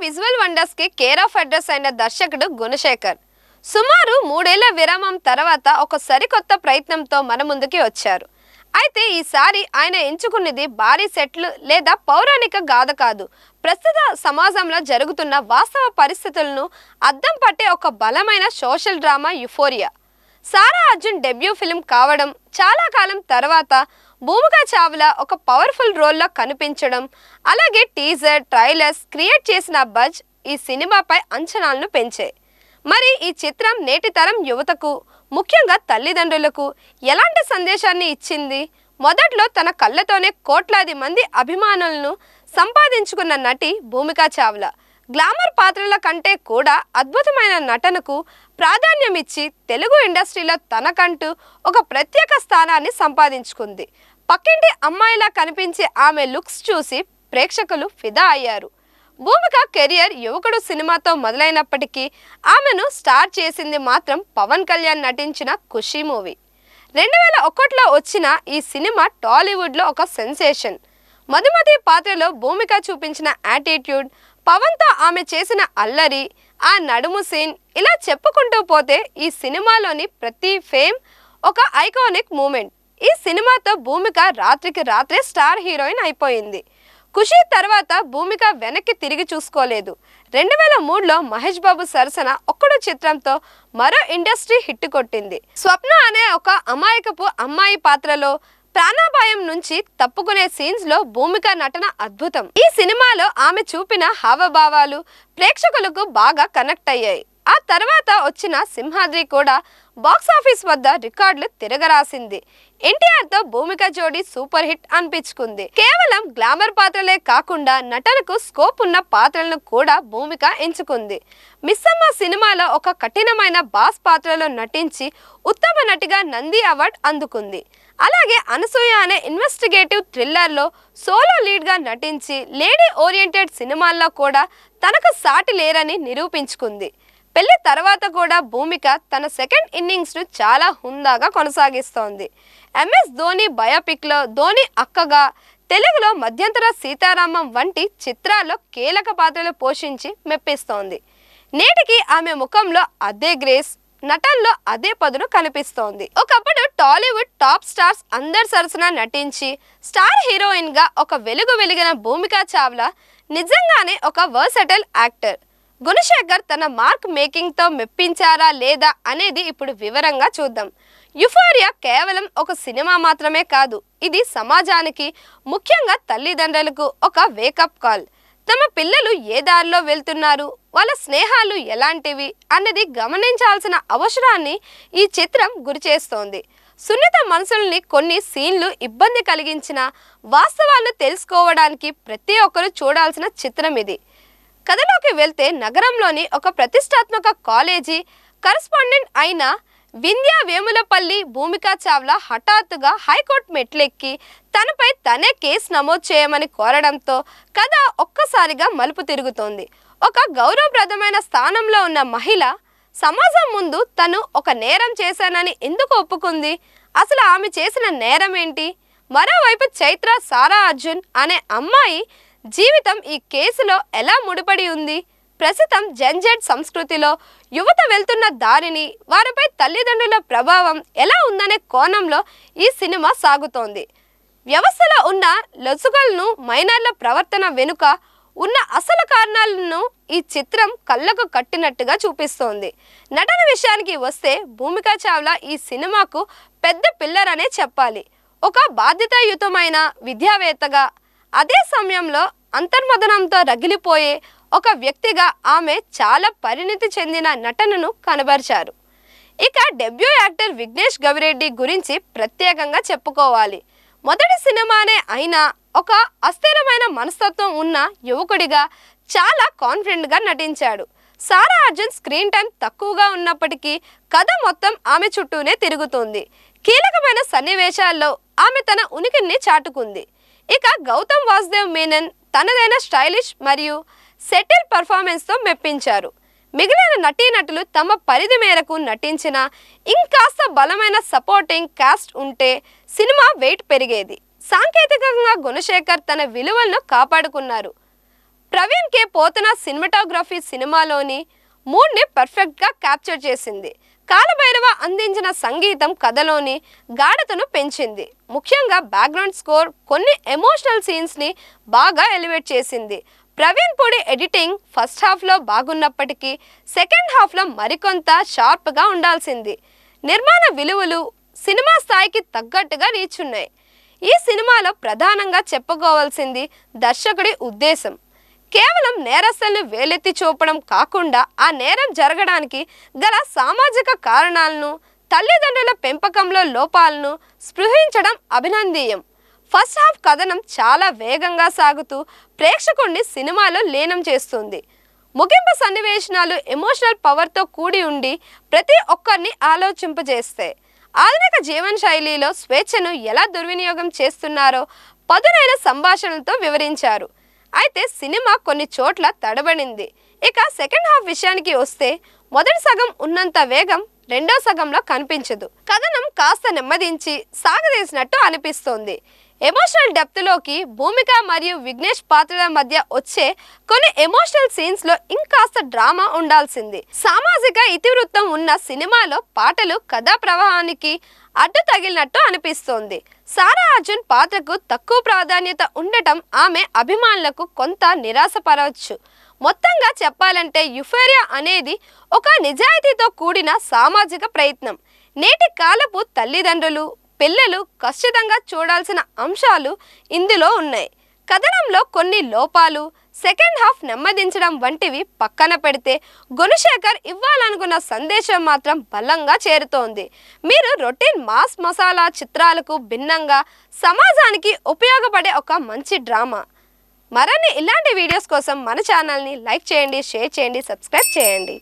Visual wonders కి care of address అయిన దర్శకుడు గుణశేఖర్ సుమారు 3 ఏళ్ల విరామం తర్వాత ఒక సరికొత్త ప్రయత్నంతో మన ముందుకి వచ్చారు. అయితే ఈసారి ఆయన ఎంచుకున్నది భారీ సెట్లు లేదా పౌరాణిక గాథ కాదు. ప్రస్తుత సమాజంలో జరుగుతున్న వాస్తవ పరిస్థితులను అద్దం పట్టే ఒక బలమైన సోషల్ డ్రామా యుఫోరియా. సారా అర్జున్ డెబ్యూ ఫిల్మ్ కావడం, చాలా కాలం తర్వాత భూమికా చావ్లా ఒక పవర్ఫుల్ రోల్లో కనిపించడం, అలాగే టీజర్, ట్రైలర్స్ క్రియేట్ చేసిన బజ్ ఈ సినిమాపై అంచనాలను పెంచాయి. మరి ఈ చిత్రం నేటి తరం యువతకు, ముఖ్యంగా తల్లిదండ్రులకు ఎలాంటి సందేశాన్ని ఇచ్చింది? మొదట్లో తన కళ్ళతోనే కోట్లాది మంది అభిమానులను సంపాదించుకున్న నటి భూమికా చావ్లా గ్లామర్ పాత్రల కంటే కూడా అద్భుతమైన నటనకు ప్రాధాన్యమిచ్చి తెలుగు ఇండస్ట్రీలో తనకంటూ ఒక ప్రత్యేక స్థానాన్ని సంపాదించుకుంది. పక్కింటి అమ్మాయిలా కనిపించే ఆమె లుక్స్ చూసి ప్రేక్షకులు ఫిదా అయ్యారు. భూమిక కెరియర్ యువకుడు సినిమాతో మొదలైనప్పటికీ ఆమెను స్టార్ చేసింది మాత్రం పవన్ కళ్యాణ్ నటించిన ఖుషీ మూవీ. 2001లో వచ్చిన ఈ సినిమా టాలీవుడ్లో ఒక సెన్సేషన్. మధుమతి పాత్రలో భూమిక చూపించిన యాటిట్యూడ్, పవన్తో ఆమె చేసిన అల్లరి, ఆ నడుము సీన్, ఇలా చెప్పుకుంటూ పోతే ఈ సినిమాలోని ప్రతి ఫేమ్ ఒక ఐకానిక్ మూమెంట్. ఈ సినిమాతో భూమిక రాత్రికి రాత్రే స్టార్ హీరోయిన్ అయిపోయింది. ఖుషీ తర్వాత భూమిక వెనక్కి తిరిగి చూసుకోలేదు. 2003లో మహేష్ బాబు సరసన ఒక్కడు చిత్రంతో మరో ఇండస్ట్రీ హిట్ కొట్టింది. స్వప్న అనే ఒక అమాయకపు అమ్మాయి పాత్రలో ప్రాణాపాయం నుంచి తప్పుకునే సీన్స్ లో భూమిక నటన అద్భుతం. ఈ సినిమాలో ఆమె చూపిన హావభావాలు ప్రేక్షకులకు బాగా కనెక్ట్ అయ్యాయి. ఆ తర్వాత వచ్చిన సింహాద్రి కూడా బాక్సాఫీస్ వద్ద రికార్డులు తిరగరాసింది. ఎన్టీఆర్తో భూమిక జోడీ సూపర్ హిట్ అనిపించుకుంది. కేవలం గ్లామర్ పాత్రలే కాకుండా నటనకు స్కోప్ ఉన్న పాత్రలను కూడా భూమిక ఎంచుకుంది. మిస్సమ్మ సినిమాలో ఒక కఠినమైన బాస్ పాత్రలో నటించి ఉత్తమ నటిగా నంది అవార్డు అందుకుంది. అలాగే అనసూయ అనే ఇన్వెస్టిగేటివ్ థ్రిల్లర్లో సోలో లీడ్గా నటించి లేడీ ఓరియంటెడ్ సినిమాల్లో కూడా తనకు సాటి లేరని నిరూపించుకుంది. పెళ్లి తర్వాత కూడా భూమిక తన సెకండ్ ఇన్నింగ్స్ను చాలా హుందాగా కొనసాగిస్తోంది. MS ధోని బయోపిక్లో ధోని అక్కగా, తెలుగులో మధ్యంతర సీతారామం వంటి చిత్రాల్లో కీలక పాత్రలు పోషించి మెప్పిస్తోంది. నేటికి ఆమె ముఖంలో అదే గ్రేస్, నటనలో అదే పదును కనిపిస్తోంది. ఒకప్పుడు టాలీవుడ్ టాప్ స్టార్స్ అందరి సరసన నటించి స్టార్ హీరోయిన్ గా ఒక వెలిగిన భూమికా చావ్లా నిజంగానే ఒక వర్సటైల్ యాక్టర్. గుణశేఖర్ తన మార్క్ మేకింగ్ తో మెప్పించారా లేదా అనేది ఇప్పుడు వివరంగా చూద్దాం. యుఫోరియా కేవలం ఒక సినిమా మాత్రమే కాదు, ఇది సమాజానికి, ముఖ్యంగా తల్లిదండ్రులకు ఒక వేకప్ కాల్. తమ పిల్లలు ఏ దారిలో వెళ్తున్నారు, వాళ్ళ స్నేహాలు ఎలాంటివి అన్నది గమనించాల్సిన అవసరాన్ని ఈ చిత్రం గురిచేస్తోంది. సున్నిత మనసుల్ని కొన్ని సీన్లు ఇబ్బంది కలిగించిన వాస్తవాలను తెలుసుకోవడానికి ప్రతి ఒక్కరూ చూడాల్సిన చిత్రం ఇది. కథలోకి వెళ్తే నగరంలోని ఒక ప్రతిష్టాత్మక కాలేజీ కరెస్పాండెంట్ అయిన వింధ్యా వేములపల్లి భూమికా చావ్లా హఠాత్తుగా హైకోర్టు మెట్లెక్కి తనపై తనే కేసు నమోదు చేయమని కోరడంతో కథ ఒక్కసారిగా మలుపు తిరుగుతోంది. ఒక గౌరవప్రదమైన స్థానంలో ఉన్న మహిళ సమాజం ముందు తను ఒక నేరం చేశానని ఎందుకు ఒప్పుకుంది? అసలు ఆమె చేసిన నేరం ఏంటి? మరోవైపు చైత్ర సారా అర్జున్ అనే అమ్మాయి జీవితం ఈ కేసులో ఎలా ముడిపడి ఉంది? ప్రస్తుతం జంజెట్ సంస్కృతిలో యువత వెళ్తున్న దారిని, వారిపై తల్లిదండ్రుల ప్రభావం ఎలా ఉందనే కోణంలో ఈ సినిమా సాగుతోంది. వ్యవస్థలో ఉన్న లొసుగులను, మైనర్ల ప్రవర్తన వెనుక ఉన్న అసలు కారణాలను ఈ చిత్రం కళ్ళకు కట్టినట్టుగా చూపిస్తోంది. నటన విషయానికి వస్తే భూమికా చావ్లా ఈ సినిమాకు పెద్ద పిల్లర్ అనే చెప్పాలి. ఒక బాధ్యతాయుతమైన విద్యావేత్తగా, అదే సమయంలో అంతర్మదనంతో రగిలిపోయే ఒక వ్యక్తిగా ఆమె చాలా పరిణితి చెందిన నటనను కనబరిచారు. ఇక డెబ్యూ యాక్టర్ విఘ్నేష్ గవిరెడ్డి గురించి ప్రత్యేకంగా చెప్పుకోవాలి. మొదటి సినిమానే అయినా ఒక అస్థిరమైన మనస్తత్వం ఉన్న యువకుడిగా చాలా కాన్ఫిడెంట్గా నటించాడు. సారా అర్జున్ స్క్రీన్ టైం తక్కువగా ఉన్నప్పటికీ కథ మొత్తం ఆమె చుట్టూనే తిరుగుతుంది. కీలకమైన సన్నివేశాల్లో ఆమె తన ఉనికిని చాటుకుంది. ఇక గౌతమ్ వాసుదేవ్ మేనన్ తనదైన స్టైలిష్ మరియు సెటిల్ పర్ఫార్మెన్స్తో మెప్పించారు. మిగిలిన నటీనటులు తమ పరిధి మేరకు నటించిన ఇంకాస్త బలమైన సపోర్టింగ్ కాస్ట్ ఉంటే సినిమా వెయిట్ పెరిగేది. సాంకేతికంగా గుణశేఖర్ తన విలువలను కాపాడుకున్నారు. ప్రవీణ్ కే పోతన సినిమాటోగ్రఫీ సినిమాలోని మూడ్ని పర్ఫెక్ట్గా క్యాప్చర్ చేసింది. కాలభైరవ అందించిన సంగీతం కథలోని గాఢతను పెంచింది. ముఖ్యంగా బ్యాక్గ్రౌండ్ స్కోర్ కొన్ని ఎమోషనల్ సీన్స్ని బాగా ఎలివేట్ చేసింది. ప్రవీణ్ పొడి ఎడిటింగ్ ఫస్ట్ హాఫ్లో బాగున్నప్పటికీ సెకండ్ హాఫ్లో మరికొంత షార్ప్గా ఉండాల్సింది. నిర్మాణ విలువలు సినిమా స్థాయికి తగ్గట్టుగా రీచ్ ఉన్నాయి. ఈ సినిమాలో ప్రధానంగా చెప్పుకోవాల్సింది దర్శకుడి ఉద్దేశం. కేవలం నేరస్తులను వేలెత్తి చూపడం కాకుండా ఆ నేరం జరగడానికి గల సామాజిక కారణాలను, తల్లిదండ్రుల పెంపకంలో లోపాలను స్పృహించడం అభినందనీయం. ఫస్ట్ హాఫ్ కథనం చాలా వేగంగా సాగుతూ ప్రేక్షకుడిని సినిమాలో లీనం చేస్తుంది. ముగింపు సన్నివేశాలు ఎమోషనల్ పవర్తో కూడి ఉండి ప్రతి ఒక్కరిని ఆలోచింపజేస్తాయి. ఆధునిక జీవన శైలిలో స్వేచ్ఛను ఎలా దుర్వినియోగం చేస్తున్నారో పదునైన సంభాషణలతో వివరించారు. అయితే సినిమా కొన్ని చోట్ల తడబడింది. ఇక సెకండ్ హాఫ్ విషయానికి వస్తే మొదటి సగం ఉన్నంత వేగం రెండో సగంలో కనిపించదు. కథనం కాస్త నెమ్మదించి సాగదీసినట్టు అనిపిస్తోంది. ఎమోషనల్ డెప్త్లోకి భూమిక మరియు విఘ్నేష్ పాత్రల మధ్య వచ్చే కొన్ని ఎమోషనల్ సీన్స్లో ఇంకాస్త డ్రామా ఉండాల్సింది. సామాజిక ఇతివృత్తం ఉన్న సినిమాలో పాటలు కథా ప్రవాహానికి అడ్డు తగిలినట్టు అనిపిస్తోంది. సారా అర్జున్ పాత్రకు తక్కువ ప్రాధాన్యత ఉండటం ఆమె అభిమానులకు కొంత నిరాశపరవచ్చు. మొత్తంగా చెప్పాలంటే యుఫోరియా అనేది ఒక నిజాయితీతో కూడిన సామాజిక ప్రయత్నం. నేటి కాలపు తల్లిదండ్రులు, పిల్లలు ఖచ్చితంగా చూడాల్సిన అంశాలు ఇందులో ఉన్నాయి. కథనంలో కొన్ని లోపాలు, సెకండ్ హాఫ్ నెమ్మదించడం వంటివి పక్కన పెడితే గుణశేఖర్ ఇవ్వాలనుకున్న సందేశం మాత్రం బలంగా చేరుతోంది. మీరు రొటీన్ మాస్ మసాలా చిత్రాలకు భిన్నంగా సమాజానికి ఉపయోగపడే ఒక మంచి డ్రామా. మరిన్ని ఇలాంటి వీడియోస్ కోసం మన ఛానల్ని లైక్ చేయండి, షేర్ చేయండి, సబ్స్క్రైబ్ చేయండి.